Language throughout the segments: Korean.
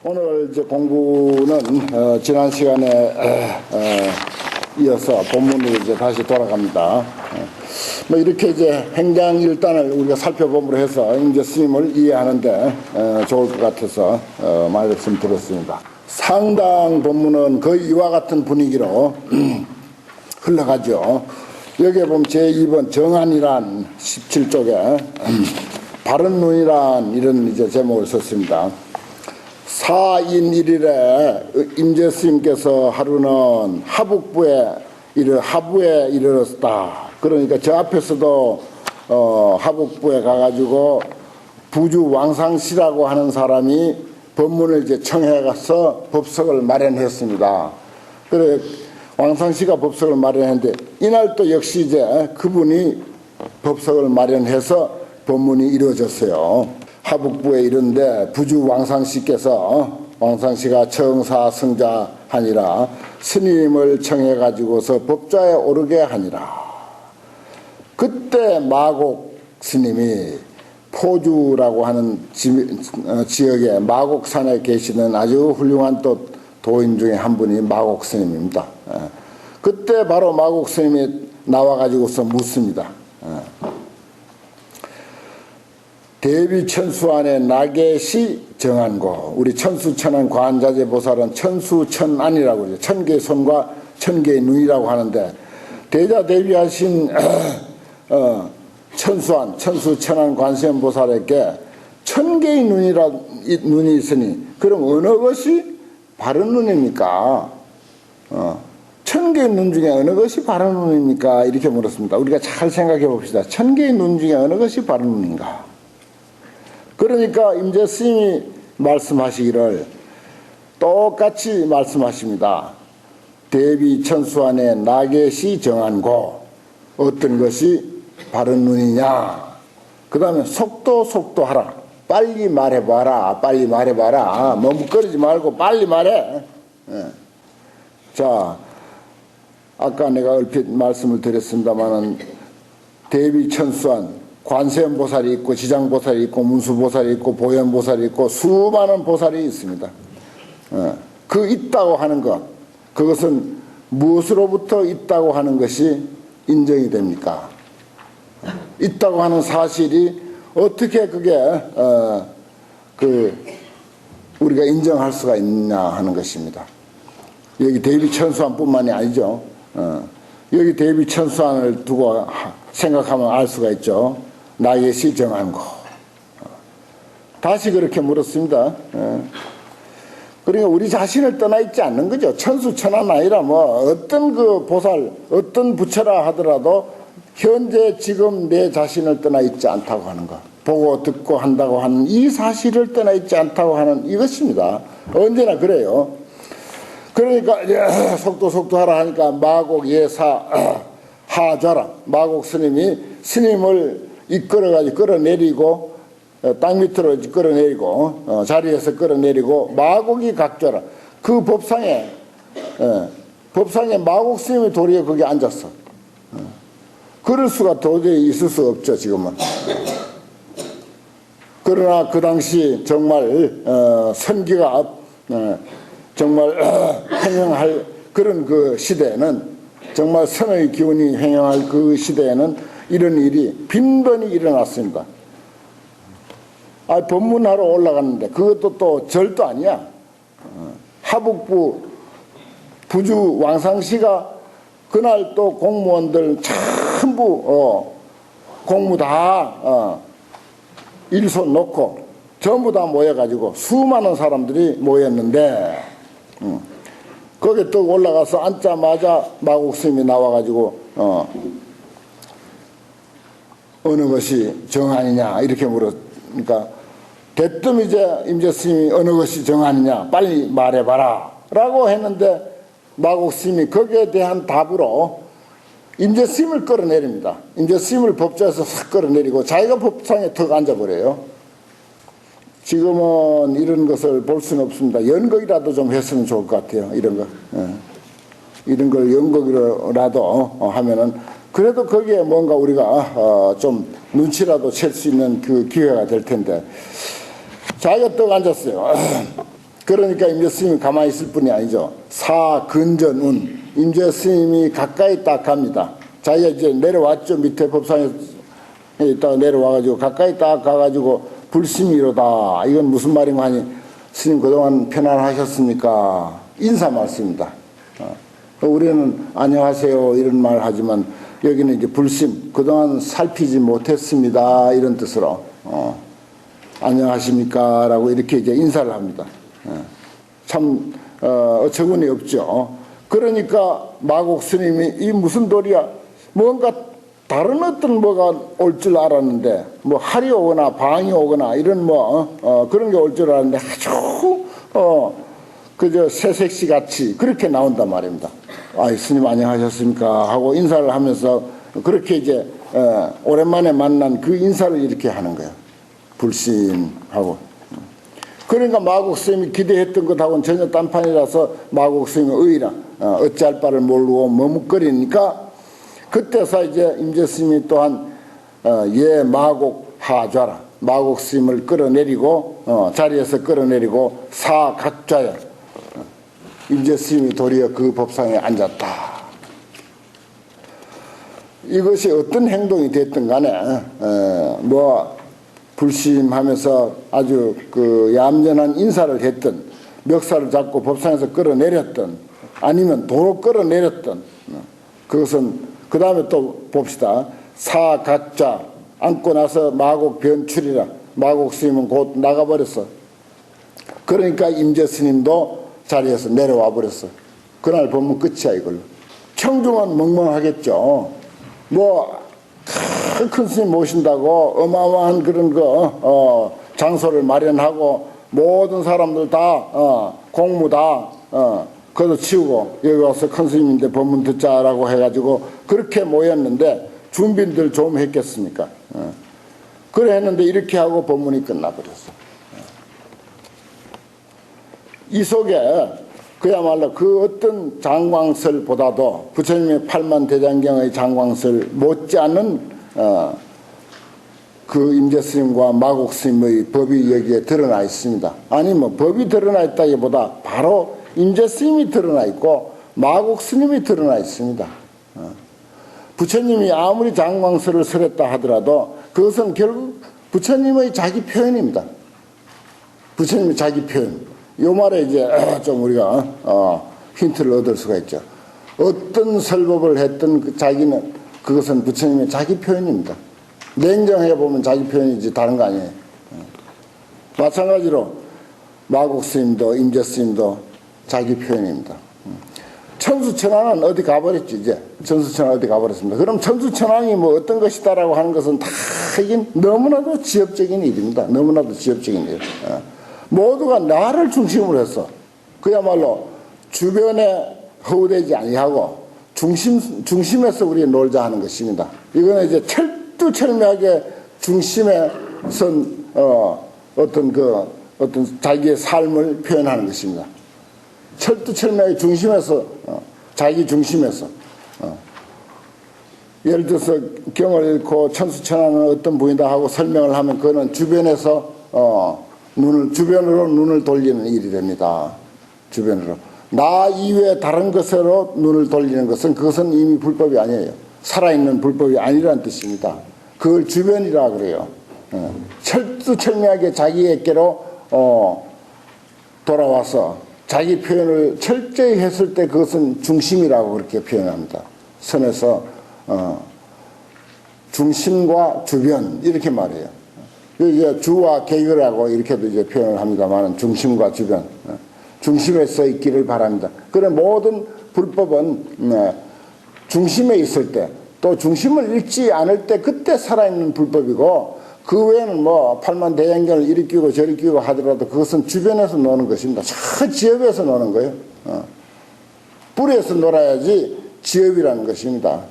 오늘 이제 공부는 지난 시간에 이어서 본문으로 이제 다시 돌아갑니다. 뭐 이렇게 이제 행장일단을 우리가 살펴봄으로 해서 이제 스님을 이해하는데 좋을 것 같아서 말씀드렸습니다. 상당 본문은 거의 이와 같은 분위기로 흘러가죠. 여기에 보면 제2번 정안이란 17쪽에 바른 눈이란 이런 이제 제목을 썼습니다. 4인 1일에 임재 스님께서 하루는 하북부에 이르렀다. 그러니까 저 앞에서도 하북부에 가가지고 부주 왕상씨라고 하는 사람이 법문을 이제 청해 가서 법석을 마련했습니다. 그래 왕상씨가 법석을 마련했는데 이날 또 역시 이제 그분이 법석을 마련해서 법문이 이루어졌어요. 하북부에 이른데 부주 왕상씨께서 왕상씨가 청사승자하니라 스님을 청해 가지고서 법좌에 오르게 하니라. 그때 마곡 스님이 포주라고 하는 지역에 마곡산에 계시는 아주 훌륭한 또 도인 중에 한 분이 마곡 스님입니다. 그때 바로 마곡 스님이 나와 가지고서 묻습니다. 대비천수안에 나계시 정한고, 우리 천수천안 관자재보살은 천수천안이라고 하죠. 천개의 손과 천개의 눈이라고 하는데 대자 대비하신 천수안, 천수천안 관세음보살에게 천개의 눈이 있으니 그럼 어느 것이 바른 눈입니까? 천개의 눈 중에 어느 것이 바른 눈입니까? 이렇게 물었습니다. 우리가 잘 생각해 봅시다. 천개의 눈 중에 어느 것이 바른 눈인가? 그러니까 임재 스님이 말씀하시기를 똑같이 말씀하십니다. 대비천수안에 나계시 정한고, 어떤 것이 바른 눈이냐. 그 다음에 속도하라. 빨리 말해봐라. 빨리 말해봐라. 머뭇거리지 말고 빨리 말해. 자, 아까 내가 얼핏 말씀을 드렸습니다마는 대비천수안 관세음보살이 있고 지장보살이 있고 문수보살이 있고 보현보살이 있고 수많은 보살이 있습니다. 그 있다고 하는 것, 그것은 무엇으로부터 있다고 하는 것이 인정이 됩니까? 있다고 하는 사실이 어떻게 그게 우리가 인정할 수가 있냐 하는 것입니다. 여기 대비천수안뿐만이 아니죠. 여기 대비천수안을 두고 생각하면 알 수가 있죠. 나계시 정한 거. 다시 그렇게 물었습니다. 그러니까 우리 자신을 떠나 있지 않는 거죠. 천수천안 아니라 뭐 어떤 그 보살, 어떤 부처라 하더라도 현재 지금 내 자신을 떠나 있지 않다고 하는 것. 보고 듣고 한다고 하는 이 사실을 떠나 있지 않다고 하는 이것입니다. 언제나 그래요. 그러니까 속도하라 하니까 마곡 예사 하좌라. 마곡 스님을 이끌어가지고 끌어내리고 땅 밑으로 끌어내리고 자리에서 끌어내리고 마곡이 각좌라. 그 법상에 마곡 스님이 도리어 거기 앉았어. 그럴 수가 도저히 있을 수 없죠 지금은. 그러나 그 당시 정말 선기가 정말 횡행할 그런 그 시대에는, 정말 선의 기운이 횡행할 그 시대에는 이런 일이 빈번히 일어났습니다. 법문하러 올라갔는데 그것도 또 절도 아니야. 하북부 부주 왕상씨가 그날 또 공무원들 전부 공무 다 일손 놓고 전부 다 모여가지고 수많은 사람들이 모였는데 거기에 또 올라가서 앉자마자 마곡 스님이 나와가지고 어느 것이 정안이냐 이렇게 물으니까 대뜸 이제 임재 스님이 어느 것이 정안이냐 빨리 말해봐라 라고 했는데 마곡 스님이 거기에 대한 답으로 임재 스님을 끌어내립니다. 임재 스님을 법좌에서 싹 끌어내리고 자기가 법상에 턱 앉아버려요. 지금은 이런 것을 볼 수는 없습니다. 연극이라도 좀 했으면 좋을 것 같아요. 이런 거. 이런 걸 연극이라도 하면은 그래도 거기에 뭔가 우리가 좀 눈치라도 챌 수 있는 그 기회가 될 텐데 자기가 떡 앉았어요. 그러니까 임재 스님이 가만히 있을 뿐이 아니죠. 사근전운. 임재 스님이 가까이 딱 갑니다. 자기가 이제 내려왔죠. 밑에 법상에 있다가 내려와가지고 가까이 딱 가가지고 불심이로다. 이건 무슨 말인가 하니 스님 그동안 편안하셨습니까? 인사 말씀입니다. 우리는 안녕하세요 이런 말 하지만 여기는 이제 불심 그동안 살피지 못했습니다 이런 뜻으로 안녕하십니까 라고 이렇게 이제 인사를 합니다. 참 어처구니 없죠. 그러니까 마곡 스님이 이 무슨 도리야 뭔가 다른 어떤 뭐가 올 줄 알았는데 뭐 할이 오거나 방이 오거나 이런 그런 게 올 줄 알았는데 아주 그저 새색시 같이 그렇게 나온단 말입니다. 아이 스님 안녕하셨습니까 하고 인사를 하면서 그렇게 이제 오랜만에 만난 그 인사를 이렇게 하는 거예요. 불심하고. 그러니까 마곡 스님이 기대했던 것하고는 전혀 딴판이라서 마곡 스님의 의라 어찌할 바를 모르고 머뭇거리니까 그때서 이제 임재 스님이 또한 예 마곡 하좌라 마곡 스님을 끌어내리고 자리에서 끌어내리고 사각좌야 임재 스님이 도리어 그 법상에 앉았다. 이것이 어떤 행동이 됐든 간에 불심하면서 아주 그 얌전한 인사를 했든 멱살을 잡고 법상에서 끌어내렸든 아니면 도로 끌어내렸든 그것은 그 다음에 또 봅시다. 사각좌 앉고 나서 마곡 변출이라 마곡 스님은 곧 나가버렸어. 그러니까 임재 스님도 자리에서 내려와 버렸어. 그날 보면 끝이야 이걸로. 청중은 멍멍하겠죠. 큰 스님 모신다고 어마어마한 그런 장소를 마련하고 모든 사람들 다 공무 다 걷어치우고 여기 와서 큰 스님인데 법문 듣자라고 해가지고 그렇게 모였는데 준비들 좀 했겠습니까? 그래 했는데 이렇게 하고 법문이 끝나버렸어. 이 속에 그야말로 그 어떤 장광설보다도 부처님의 팔만대장경의 장광설 못지않은 그 임재 스님과 마곡 스님의 법이 여기에 드러나 있습니다. 아니 법이 드러나 있다기보다 바로 임재 스님이 드러나 있고 마곡 스님이 드러나 있습니다. 부처님이 아무리 장광설을 설했다 하더라도 그것은 결국 부처님의 자기 표현입니다. 부처님의 자기 표현. 요 말에 이제 좀 우리가 힌트를 얻을 수가 있죠. 어떤 설법을 했든 자기는 그것은 부처님의 자기 표현입니다. 냉정해 보면 자기 표현이지 다른 거 아니에요. 마찬가지로 마곡 스님도 임재 스님도 자기 표현입니다. 천수천왕은 어디 가버렸지 이제. 천수천왕 어디 가버렸습니다. 그럼 천수천왕이 뭐 어떤 것이다라고 하는 것은 다 이게 너무나도 지엽적인 일입니다. 너무나도 지엽적인 일. 모두가 나를 중심으로 해서 그야말로 주변에 허우되지 아니하고 중심에서 우리 놀자 하는 것입니다. 이거는 이제 철두철미하게 중심에 선 어떤 자기의 삶을 표현하는 것입니다. 철두철미하게 중심에서 자기 중심에서 예를 들어서 경을 읽고 천수천왕은 어떤 분이다 하고 설명을 하면 그거는 주변에서 주변으로 눈을 돌리는 일이 됩니다. 주변으로. 나 이외에 다른 것으로 눈을 돌리는 것은 그것은 이미 불법이 아니에요. 살아있는 불법이 아니라는 뜻입니다. 그걸 주변이라 그래요. 철두철미하게 자기에게로 돌아와서 자기 표현을 철저히 했을 때 그것은 중심이라고 그렇게 표현합니다. 선에서 중심과 주변 이렇게 말해요. 이제 주와 계율하고 이렇게도 이제 표현을 합니다만 중심과 주변 중심에 서 있기를 바랍니다. 그래 모든 불법은 중심에 있을 때 또 중심을 잃지 않을 때 그때 살아있는 불법이고 그 외에는 팔만대장경을 이리 끼고 저리 끼고 하더라도 그것은 주변에서 노는 것입니다. 저 지엽에서 노는 거예요. 뿌리에서 놀아야지 지엽이라는 것입니다.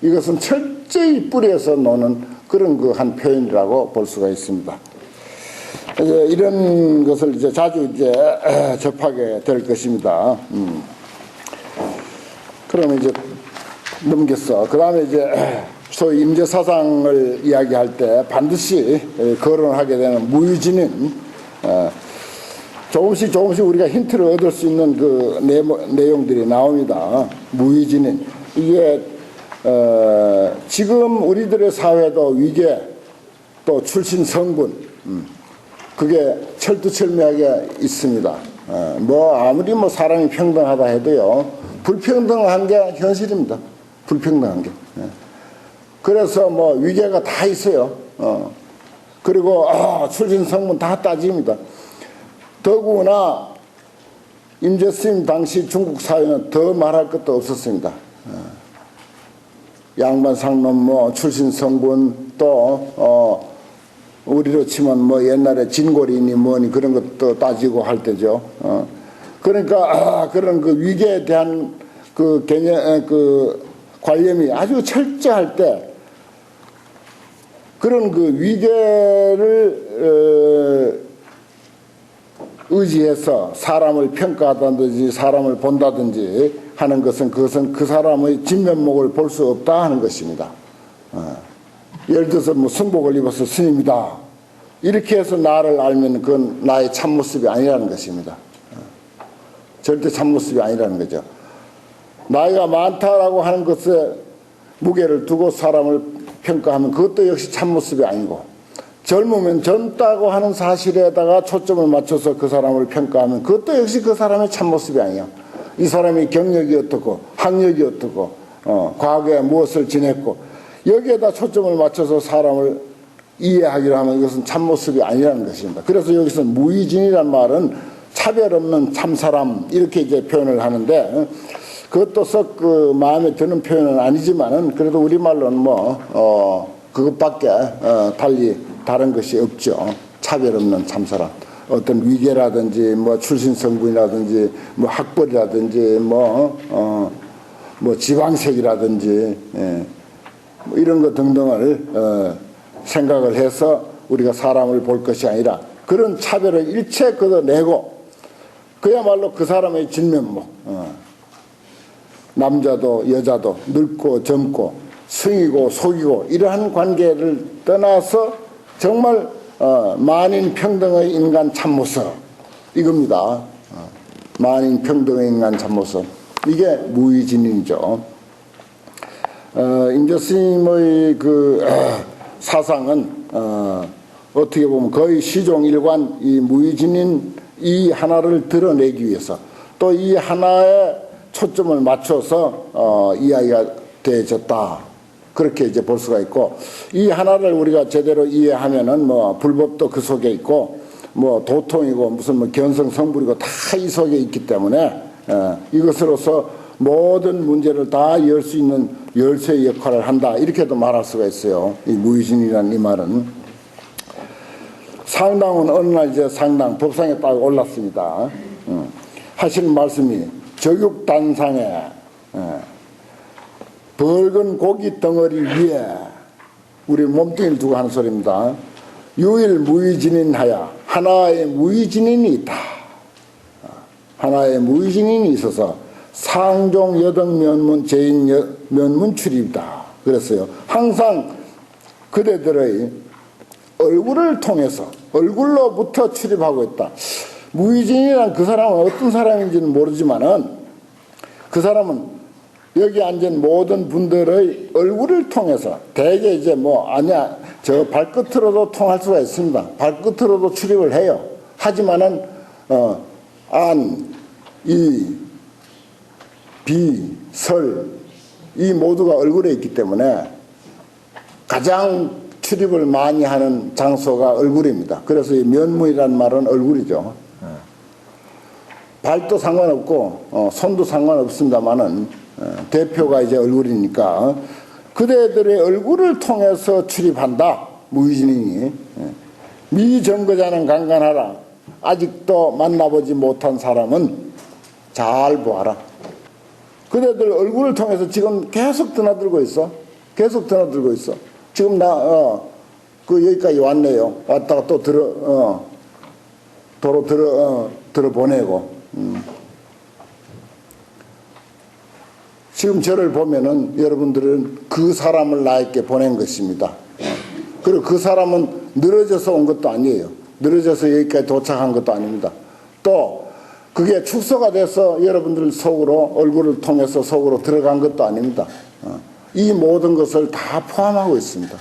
이것은 철저히 뿌리에서 노는 그런 그 한 표현이라고 볼 수가 있습니다. 이런 것을 이제 자주 이제 접하게 될 것입니다. 그러면 이제 넘겼어. 그 다음에 이제 소위 임재사상을 이야기할 때 반드시 거론하게 되는 무유진인 조금씩 우리가 힌트를 얻을 수 있는 그 내용들이 나옵니다. 무의진인. 이게, 지금 우리들의 사회도 위계, 또 출신 성분, 그게 철두철미하게 있습니다. 뭐, 아무리 뭐 사람이 평등하다 해도요, 불평등한 게 현실입니다. 불평등한 게. 그래서 뭐 위계가 다 있어요. 그리고 출신 성분 다 따집니다. 더구나 임재스님 당시 중국 사회는 더 말할 것도 없었습니다. 양반 상놈 뭐 출신 성분 또 우리로 치면 뭐 옛날에 진골이니 뭐니 그런 것도 따지고 할 때죠. 그러니까 그런 그 위계에 대한 그 개념 그 관념이 아주 철저할 때 그런 그 위계를 의지해서 사람을 평가하든지 사람을 본다든지 하는 것은 그것은 그 사람의 진면목을 볼 수 없다 하는 것입니다. 예를 들어서 뭐 승복을 입어서 스님이다 이렇게 해서 나를 알면 그건 나의 참모습이 아니라는 것입니다. 절대 참모습이 아니라는 거죠. 나이가 많다라고 하는 것에 무게를 두고 사람을 평가하면 그것도 역시 참모습이 아니고, 젊으면 젊다고 하는 사실에다가 초점을 맞춰서 그 사람을 평가하면 그것도 역시 그 사람의 참모습이 아니야. 이 사람이 경력이 어떻고 학력이 어떻고 과거에 무엇을 지냈고 여기에다 초점을 맞춰서 사람을 이해하기로 하면 이것은 참모습이 아니라는 것입니다. 그래서 여기서 무의진이란 말은 차별 없는 참사람 이렇게 이제 표현을 하는데, 그것도 썩 그 마음에 드는 표현은 아니지만은 그래도 우리말로는 뭐 그것밖에 달리 다른 것이 없죠. 차별 없는 참사람. 어떤 위계라든지 뭐 출신 성분이라든지 뭐 학벌이라든지 뭐 지방색이라든지 뭐 이런 것 등등을 생각을 해서 우리가 사람을 볼 것이 아니라 그런 차별을 일체 걷어내고 그야말로 그 사람의 진면목, 남자도 여자도 늙고 젊고 승이고 속이고 이러한 관계를 떠나서 정말 만인 평등의 인간 참모습 이겁니다. 만인 평등의 인간 참모습, 이게 무의진인이죠. 임재스님의 그 사상은 어떻게 보면 거의 시종일관 이 무의진인 이 하나를 드러내기 위해서 또 이 하나에 초점을 맞춰서 이야기가 되어졌다. 그렇게 이제 볼 수가 있고, 이 하나를 우리가 제대로 이해하면은 뭐 불법도 그 속에 있고 뭐 도통이고 무슨 뭐 견성 성불이고 다 이 속에 있기 때문에 이것으로서 모든 문제를 다 열 수 있는 열쇠의 역할을 한다, 이렇게도 말할 수가 있어요. 이 무의진이라는 이 말은. 상당은 어느 날 이제 상당 법상에 딱 올랐습니다. 하시는 말씀이 저육단상에 붉은 고기 덩어리 위에 우리 몸뚱이를 두고 하는 소리입니다. 유일 무의진인하여 하나의 무의진인이 있다. 하나의 무의진인이 있어서 상종 여등 면문 제인 면문 출입이다. 그랬어요. 항상 그대들의 얼굴을 통해서 얼굴로부터 출입하고 있다. 무의진이란 그 사람은 어떤 사람인지는 모르지만은 그 사람은 여기 앉은 모든 분들의 얼굴을 통해서 대개 이제 뭐 아니야 저 발끝으로도 통할 수가 있습니다. 발끝으로도 출입을 해요. 하지만은 안, 이, 비, 설 이 모두가 얼굴에 있기 때문에 가장 출입을 많이 하는 장소가 얼굴입니다. 그래서 이 면문이라는 말은 얼굴이죠. 발도 상관없고 손도 상관없습니다만은 대표가 이제 얼굴이니까 그대들의 얼굴을 통해서 출입한다. 무의진이니 미정거자는 강간하라. 아직도 만나보지 못한 사람은 잘 보아라. 그대들 얼굴을 통해서 지금 계속 드나들고 있어. 계속 드나들고 있어. 지금 나 여기까지 왔네요. 왔다가 또 도로 들어 보내고. 지금 저를 보면은 여러분들은 그 사람을 나에게 보낸 것입니다. 그리고 그 사람은 늘어져서 온 것도 아니에요. 늘어져서 여기까지 도착한 것도 아닙니다. 또 그게 축소가 돼서 여러분들 속으로 얼굴을 통해서 속으로 들어간 것도 아닙니다. 이 모든 것을 다 포함하고 있습니다.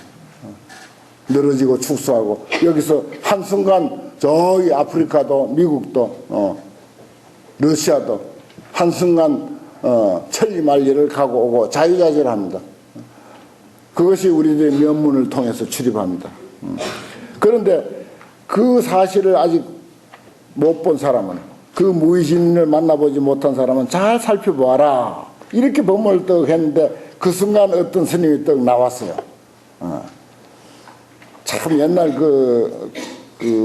늘어지고 축소하고 여기서 한순간 저기 아프리카도 미국도 러시아도 한순간 천리만리를 가고 오고 자유자재로합니다. 그것이 우리들의 면문을 통해서 출입합니다. 그런데 그 사실을 아직 못 본 사람은, 그 무의신을 만나보지 못한 사람은 잘 살펴보아라 이렇게 법문을 떡 했는데 그 순간 어떤 스님이 떡 나왔어요. 참 옛날 그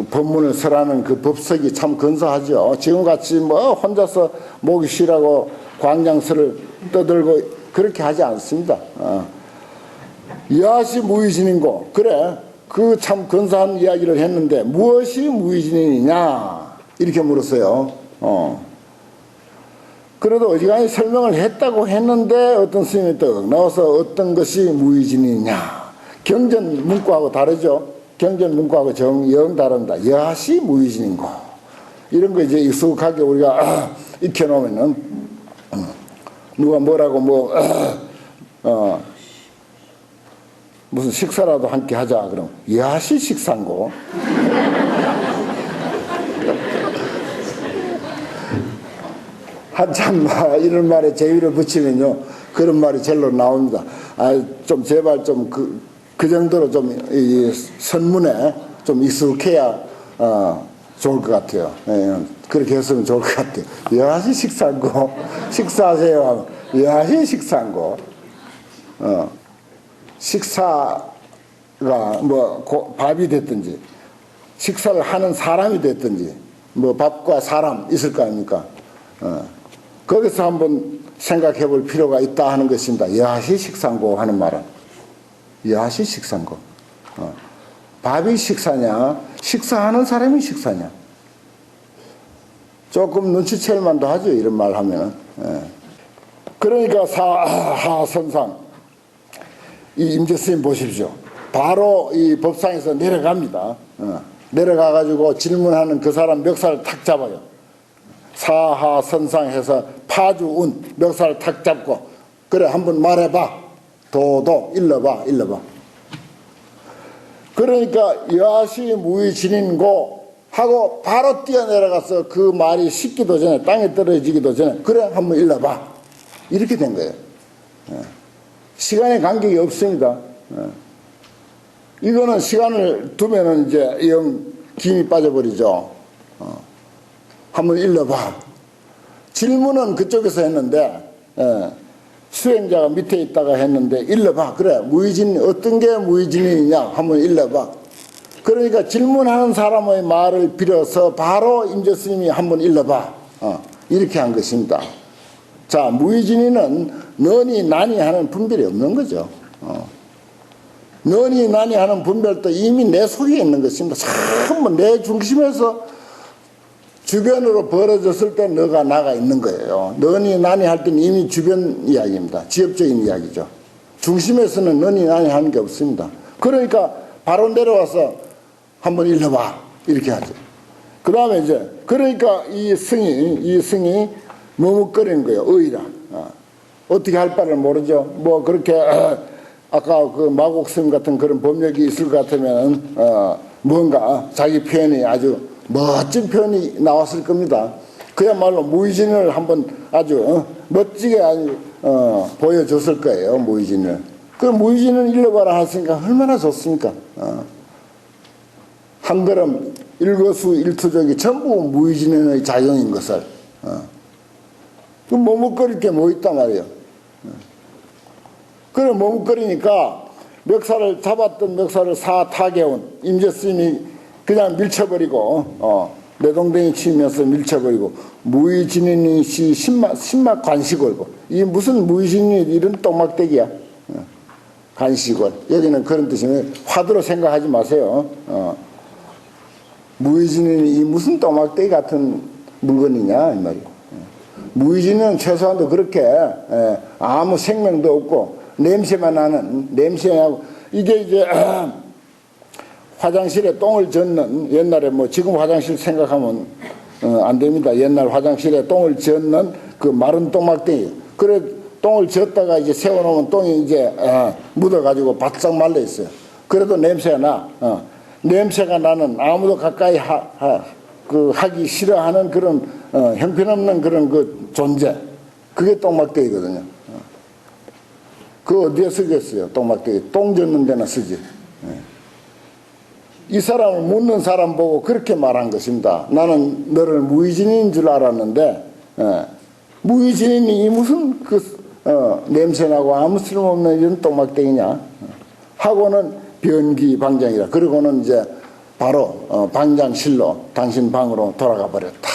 법문을 설하는 그 법석이 참 근사하죠. 지금같이 뭐 혼자서 목이 쉬라고 광장설을 떠들고 그렇게 하지 않습니다. 이하시 무의신인고, 그래 그 참 근사한 이야기를 했는데 무엇이 무의신이냐 이렇게 물었어요. 그래도 어지간히 설명을 했다고 했는데 어떤 스님이 떡 나와서 어떤 것이 무의신이냐. 경전 문구하고 다르죠. 경전 문구하고 영 다릅니다. 이하시 무의신인고, 이런 거 이제 익숙하게 우리가 익혀놓으면은 누가 뭐라고 무슨 식사라도 함께 하자 그럼 이하시 식사인고. 한참 이런 말에 재미를 붙이면요 그런 말이 절로 나옵니다. 좀 제발 좀 그 정도로 좀 이 선문에 좀 익숙해야 좋을 것 같아요. 그렇게 했으면 좋을 것 같아요. 이하시 식사인고, 식사하세요. 이하시 식사인고. 식사가 뭐 밥이 됐든지 식사를 하는 사람이 됐든지 뭐 밥과 사람 있을 거 아닙니까? 거기서 한번 생각해 볼 필요가 있다 하는 것입니다. 이하시 식사인고 하는 말은. 이하시 식사인고. 밥이 식사냐 식사하는 사람이 식사냐. 조금 눈치챌 만도 하죠 이런 말 하면은. 그러니까 사하선상 이 임재스님 보십시오. 바로 이 법상에서 내려갑니다. 내려가가지고 질문하는 그 사람 멱살을 탁 잡아요. 사하선상해서 파주운 멱살을 탁 잡고, 그래 한번 말해봐. 도도 일러봐. 그러니까 이하시 무의진인고 하고 바로 뛰어내려가서 그 말이 식기도 전에, 땅에 떨어지기도 전에 그래 한번 일러봐. 이렇게 된 거예요. 시간의 간격이 없습니다. 이거는 시간을 두면은 이제 영 김이 빠져버리죠. 한번 일러봐. 질문은 그쪽에서 했는데 수행자가 밑에 있다가 했는데 일러봐. 그래 무의진 어떤 게 무의진이냐 한번 일러봐. 그러니까 질문하는 사람의 말을 빌어서 바로 임재스님이 한번 일러봐. 이렇게 한 것입니다. 자, 무의진이는 너니 나니 하는 분별이 없는 거죠. 너니 나니 하는 분별도 이미 내 속에 있는 것입니다. 전부 내 중심에서 주변으로 벌어졌을 때 너가 나가 있는 거예요. 너니 나니 할 때는 이미 주변 이야기입니다. 지엽적인 이야기죠. 중심에서는 너니 나니 하는 게 없습니다. 그러니까 바로 내려와서 한번 일러봐. 이렇게 하죠. 그 다음에 이제 그러니까 이 승이 머뭇거리는 거예요. 의라. 어떻게 할 바를 모르죠. 뭐 그렇게 아까 그 마곡스님 같은 그런 법력이 있을 것 같으면 뭔가 자기 표현이 아주 멋진 표현이 나왔을 겁니다. 그야말로 무의진을 한번 아주 멋지게 보여줬을 거예요. 무의진을. 그 무의진을 일러봐라 하시니까 얼마나 좋습니까? 한 걸음 일거수일투족이 전부 무의진의 작용인 것을. 그 머뭇거릴 게 뭐 있단 말이에요. 그래 머뭇거리니까 멱살을 잡았던 멱살을 타개온 임재스님이 그냥 밀쳐버리고 내동댕이 치면서 밀쳐버리고 무의진인이 신막 관시골고 이 무슨 무의진이 이런 똥막대기야. 관시골 여기는 그런 뜻이면 화두로 생각하지 마세요. 무의진인이 이 무슨 똥막대기 같은 물건이냐 이 말이에요. 무의진은 최소한도 그렇게 아무 생명도 없고 냄새만 나는 냄새하고 이게 이제 화장실에 똥을 젓는 옛날에 뭐 지금 화장실 생각하면 안 됩니다. 옛날 화장실에 똥을 지었는 그 마른 똥막대기. 그래 똥을 지었다가 이제 세워놓으면 똥이 이제 묻어가지고 바싹 말라 있어요. 그래도 냄새가 나. 냄새가 나는 아무도 가까이 하기 싫어하는 그런 형편없는 그런 그 존재. 그게 똥막대기거든요. 그 어디에 쓰겠어요? 똥막대기. 똥 젓는 데나 쓰지. 이 사람을 묻는 사람 보고 그렇게 말한 것입니다. 나는 너를 무의진인 줄 알았는데 무의진이니 무슨 냄새나고 아무 쓸모없는 이런 똥막대기냐 하고는 변기방장이라. 그리고는 이제 바로 방장실로 당신 방으로 돌아가 버렸다.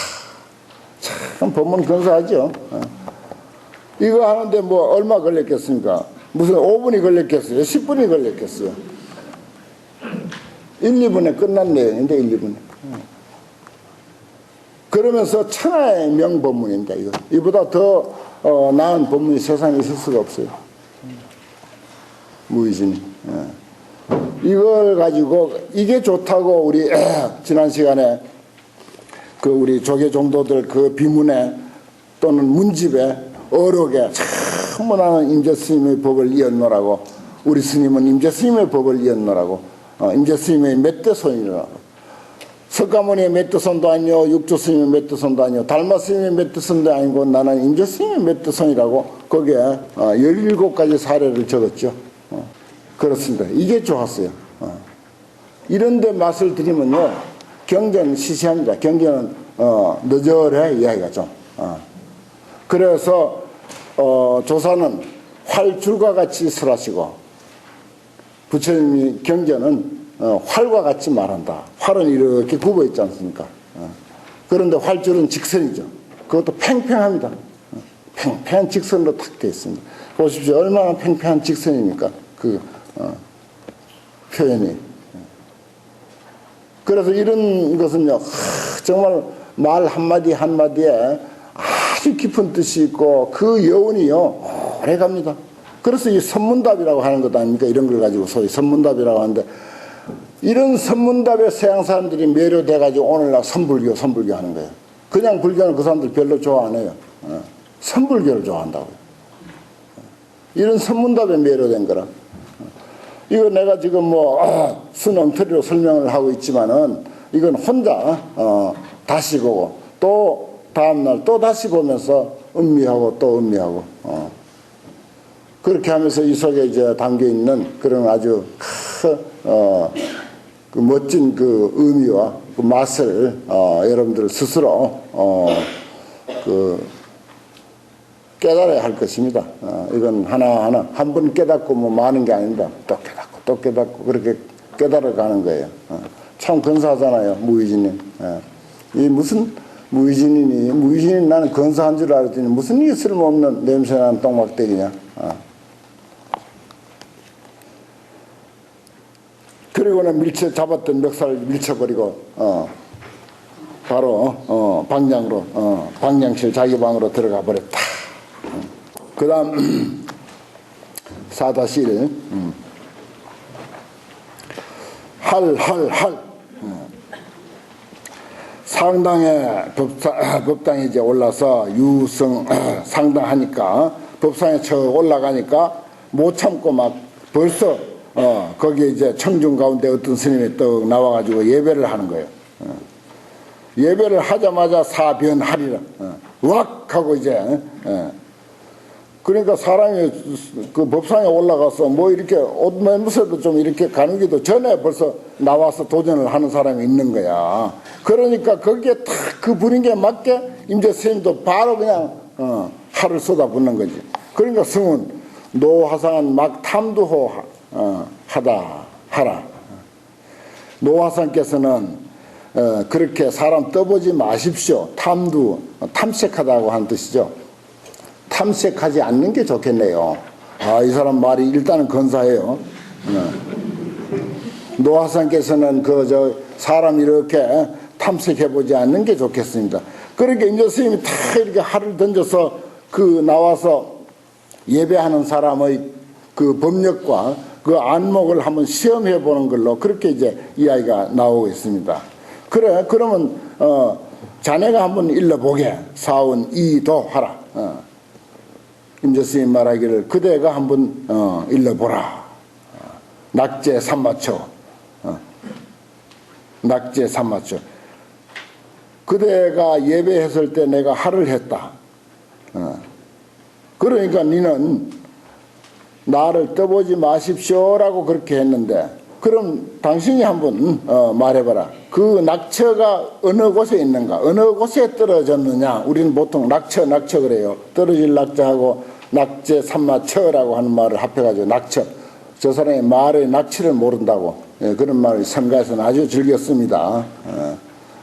참 법문 근사하죠. 이거 하는데 뭐 얼마 걸렸겠습니까? 무슨 5분이 걸렸겠어요? 10분이 걸렸겠어요? 1, 2분에 끝난 내용인데 1, 2분에. 그러면서 천하의 명법문입니다. 이보다 더 나은 법문이 세상에 있을 수가 없어요. 무의진이. 이걸 가지고 이게 좋다고 우리 지난 시간에 그 우리 조계 종도들 그 비문에 또는 문집에 어록에 참 나는 임재스님의 법을 이었노라고, 우리 스님은 임재스님의 법을 이었노라고, 임재스님의 멧대손이라고. 석가모니의 멧대손도 아니요, 육조스님의 멧대손도 아니요, 달마스님의 멧대손도 아니고 나는 임재스님의 멧대손이라고 거기에 17가지 사례를 적었죠. 그렇습니다. 이게 좋았어요. 이런 데 맛을 들이면요, 경전은 시시합니다. 경전은 너절해 이야기가 좀. 그래서 조사는 활줄과 같이 설하시고, 부처님이 경전은 활과 같이 말한다. 활은 이렇게 굽어 있지 않습니까? 그런데 활줄은 직선이죠. 그것도 팽팽합니다. 팽팽한 직선으로 탁 되어 있습니다. 보십시오. 얼마나 팽팽한 직선입니까? 그 표현이. 그래서 이런 것은요, 정말 말 한마디 한마디에 아주 깊은 뜻이 있고 그 여운이요 오래 갑니다. 그래서 이 선문답이라고 하는 것 아닙니까? 이런 걸 가지고 소위 선문답이라고 하는데, 이런 선문답에 서양 사람들이 매료돼 가지고 오늘날 선불교 하는 거예요. 그냥 불교는 그 사람들 별로 좋아 안 해요. 선불교를 좋아한다고요. 이런 선문답에 매료된 거라. 이거 내가 지금 뭐 순엉터리로 설명을 하고 있지만은 이건 혼자 다시 보고 또 다음날 또 다시 보면서 음미하고 또 음미하고 그렇게 하면서 이 속에 이제 담겨 있는 그런 아주 그 멋진 그 의미와 그 맛을 여러분들 스스로 그 깨달아야 할 것입니다. 이건 하나하나 한 번 깨닫고 뭐 많은 게 아닙니다. 또 깨닫고 또 깨닫고 그렇게 깨달아가는 거예요. 참 근사하잖아요, 무의진님. 이 무슨 무의진이니, 무의진이 나는 근사한 줄 알았더니 무슨 이 쓸모없는 냄새나는 똥막대기냐. 그리고는 잡았던 멱살을 밀쳐버리고 바로 방장실 자기 방으로 들어가 버렸다. 그 다음 4-1 할 상당에 법당에 이제 올라서 유성 상당하니까 법상에 쳐 올라가니까 못 참고 막 벌써 거기에 이제 청중 가운데 어떤 스님이 떡 나와가지고 예배를 하는 거예요. 예배를 하자마자 사변하리라. 왁 하고 이제 그러니까 사람이 그 법상에 올라가서 뭐 이렇게 옷매무새도 좀 이렇게 가누기도 전에 벌써 나와서 도전을 하는 사람이 있는 거야. 그러니까 거기에 딱 그 분위기에 맞게 임재 스님도 바로 그냥 활을 쏟아붓는 거지. 그러니까 성은 노화산 막 탐두호 하라. 노화산께서는 그렇게 사람 떠보지 마십시오. 탐색하다고 하는 뜻이죠. 탐색하지 않는 게 좋겠네요. 이 사람 말이 일단은 근사해요. 노화산께서는 사람 이렇게 탐색해보지 않는 게 좋겠습니다. 그러니까 임재 스님이 다 이렇게 활을 던져서 나와서 예배하는 사람의 그 법력과 그 안목을 한번 시험해 보는 걸로 그렇게 이제 이야기가 나오고 있습니다. 그러면 자네가 한번 일러보게. 사운 이도하라. 임재스님 말하기를 그대가 한번 일러보라. 낙제 삼마초. 낙제 삼마초. 그대가 예배했을 때 내가 할을 했다. 그러니까 니는 나를 떠보지 마십시오라고 그렇게 했는데, 그럼 당신이 한번 말해봐라. 그 낙처가 어느 곳에 있는가? 어느 곳에 떨어졌느냐? 우리는 보통 낙처 그래요. 떨어질 낙처하고 낙제 삼마처라고 하는 말을 합해가지고 낙처. 저 사람이 말의 낙치를 모른다고, 그런 말을 성가에서는 아주 즐겼습니다.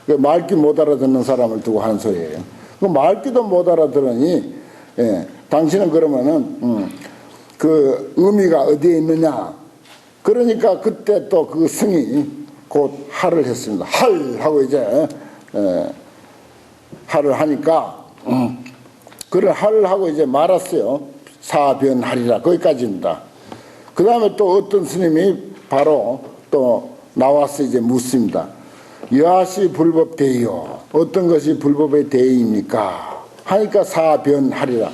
말귀 못 알아듣는 사람을 두고 하는 소리예요. 그 말귀도 못 알아들으니, 당신은 그러면은 그 의미가 어디에 있느냐? 그러니까 그때 또 그 승이 곧 할을 했습니다. 할 하고 이제 할을 하니까 그를 할 하고 이제 말았어요. 사변하리라. 거기까지입니다. 그 다음에 또 어떤 스님이 바로 또 나와서 이제 묻습니다. 여하시 불법 대의요. 어떤 것이 불법의 대의입니까? 하니까 사변하리라.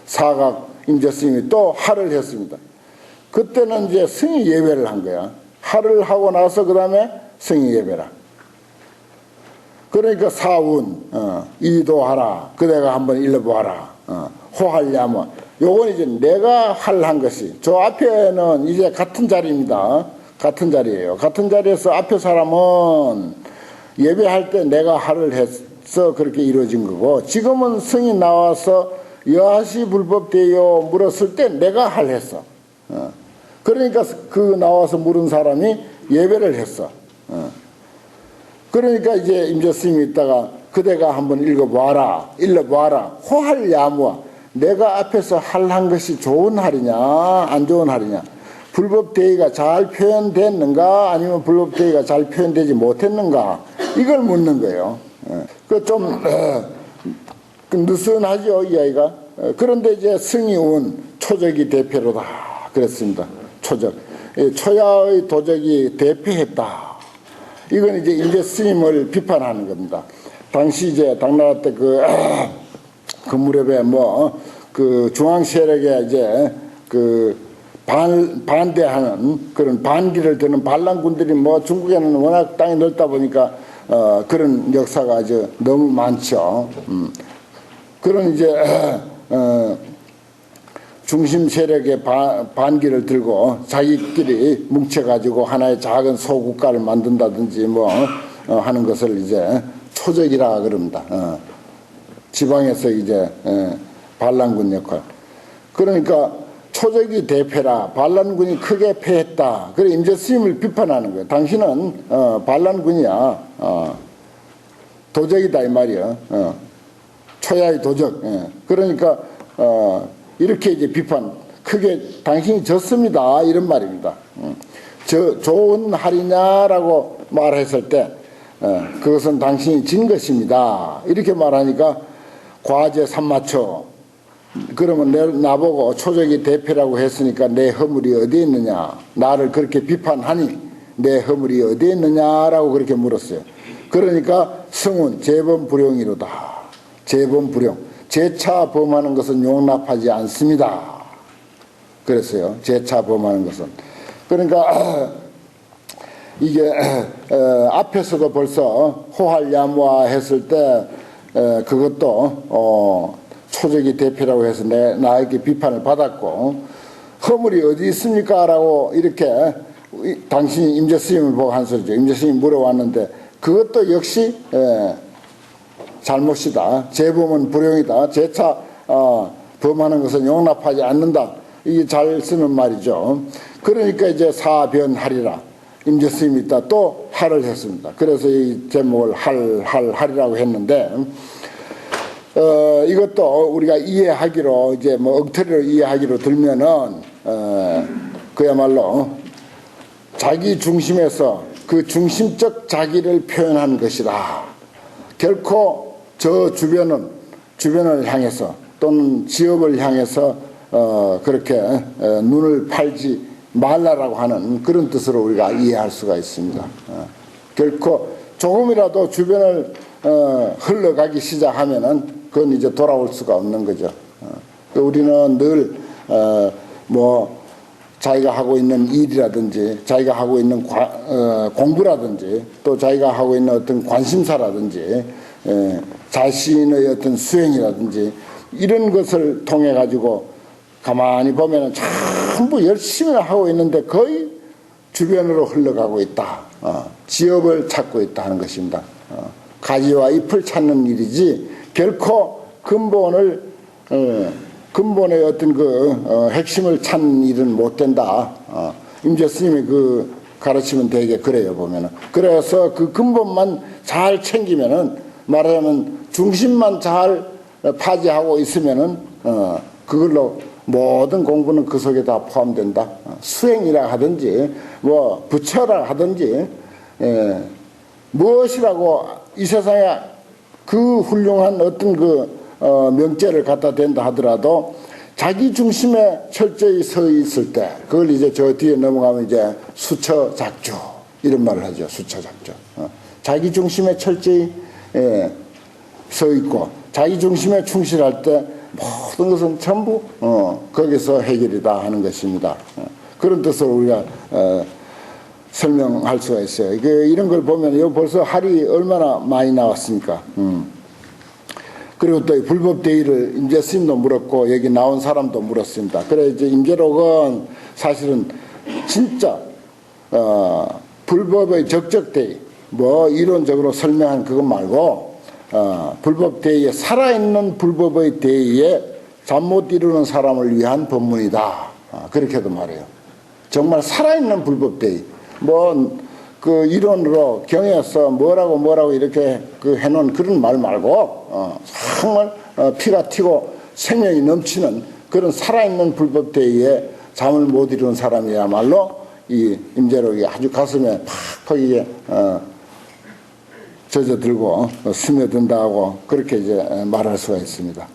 사각 임재스님이 또 할을 했습니다. 그때는 이제 승이 예배를 한 거야. 할을 하고 나서 그 다음에 승이 예배라. 그러니까 사운 이도하라. 그대가 한번 일러보아라. 호할야마. 요건 이제 내가 할한 것이, 저 앞에는 이제 같은 자리입니다. 같은 자리예요. 같은 자리에서 앞에 사람은 예배할 때 내가 할을 해서 그렇게 이루어진 거고, 지금은 승이 나와서 여하시 불법대요 물었을 때 내가 할 했어. 그러니까 그 나와서 물은 사람이 예배를 했어. 그러니까 이제 임재스님이 있다가 그대가 한번 일러보아라. 호할야무와. 내가 앞에서 할한 것이 좋은 할이냐 안 좋은 할이냐, 불법대의가 잘 표현됐는가 아니면 불법대의가 잘 표현되지 못했는가, 이걸 묻는 거예요. 그 좀 느슨하죠 이 아이가. 그런데 이제 승이 온 초적이 대표로다 그랬습니다. 초적, 초야의 도적이 대표했다. 이건 이제 임재스님을 비판하는 겁니다. 당시 이제 당나라 때 그 무렵에 그 중앙 세력에 이제 그 반대하는 그런 반기를 드는 반란군들이 중국에는 워낙 땅이 넓다 보니까 그런 역사가 아주 너무 많죠. 그런 이제 중심 세력의 반기를 들고 자기끼리 뭉쳐가지고 하나의 작은 소국가를 만든다든지 하는 것을 이제 초적이라 그럽니다. 지방에서 이제 반란군 역할. 그러니까 초적이 대패라. 반란군이 크게 패했다. 그래 임재스님을 비판하는 거예요. 당신은 반란군이야. 도적이다 이 말이야. 초야의 도적. 그러니까 이렇게 이제 비판. 크게 당신이 졌습니다. 이런 말입니다. 좋은 할이냐라고 말했을 때 그것은 당신이 진 것입니다. 이렇게 말하니까 과제 삼마초. 그러면 나보고 초적이 대표라고 했으니까 내 허물이 어디에 있느냐, 나를 그렇게 비판하니 내 허물이 어디에 있느냐라고 그렇게 물었어요. 그러니까 승은 재범불용이로다. 재범불용. 재차 범하는 것은 용납하지 않습니다. 그랬어요. 재차 범하는 것은. 그러니까 이게 앞에서도 벌써 호할야무아 했을 때 그것도 초적이 대표라고 해서 나에게 비판을 받았고, 허물이 어디 있습니까? 라고 이렇게 당신이 임재스님을 보고 한 소리죠. 임재스님이 물어왔는데 그것도 역시 잘못이다. 재범은 불용이다. 재차 범하는 것은 용납하지 않는다. 이게 잘 쓰는 말이죠. 그러니까 이제 사변하리라. 임재스님이 있다 또 할을 했습니다. 그래서 이 제목을 할이라고 했는데, 이것도 우리가 이해하기로 이제 엉터리로 이해하기로 들면은 그야말로 자기 중심에서 그 중심적 자기를 표현한 것이다. 결코 저 주변을 향해서 또는 지역을 향해서 그렇게 눈을 팔지 말라라고 하는 그런 뜻으로 우리가 이해할 수가 있습니다. 결코 조금이라도 주변을 흘러가기 시작하면은 그건 이제 돌아올 수가 없는 거죠. 우리는 늘 자기가 하고 있는 일이라든지 자기가 하고 있는 공부라든지 또 자기가 하고 있는 어떤 관심사라든지 자신의 어떤 수행이라든지 이런 것을 통해 가지고 가만히 보면은 전부 열심히 하고 있는데 거의 주변으로 흘러가고 있다. 지업을 찾고 있다 하는 것입니다. 가지와 잎을 찾는 일이지 결코 근본의 어떤 핵심을 찾는 일은 못 된다. 임재 스님이 그 가르치면 되게 그래요, 보면은. 그래서 그 근본만 잘 챙기면은, 말하자면 중심만 잘 파지하고 있으면은, 그걸로 모든 공부는 그 속에 다 포함된다. 수행이라 하든지, 부처라 하든지, 무엇이라고 이 세상에 그 훌륭한 어떤 명제를 갖다 댄다 하더라도 자기 중심에 철저히 서 있을 때 그걸 이제 저 뒤에 넘어가면 이제 수처작주 이런 말을 하죠. 수처작주. 자기 중심에 철저히 서 있고 자기 중심에 충실할 때 모든 것은 전부 거기서 해결이다 하는 것입니다. 그런 뜻으로 우리가 설명할 수가 있어요. 이런 걸 보면 벌써 할이 얼마나 많이 나왔습니까? 그리고 또 불법대의를 임재 스님도 물었고 여기 나온 사람도 물었습니다. 그래 이제 임재록은 사실은 진짜 불법의 적적대의 이론적으로 설명한 그것 말고 불법대의에 살아있는 불법의 대의에 잠 못 이루는 사람을 위한 법문이다. 그렇게도 말해요. 정말 살아있는 불법대의. 그 이론으로 경에서 뭐라고 이렇게 해놓은 그런 말 말고 정말 피가 튀고 생명이 넘치는 그런 살아있는 불법대의에 잠을 못 이루는 사람이야말로 이 임재록이 아주 가슴에 팍팍 젖어들고 스며든다고 그렇게 이제 말할 수가 있습니다.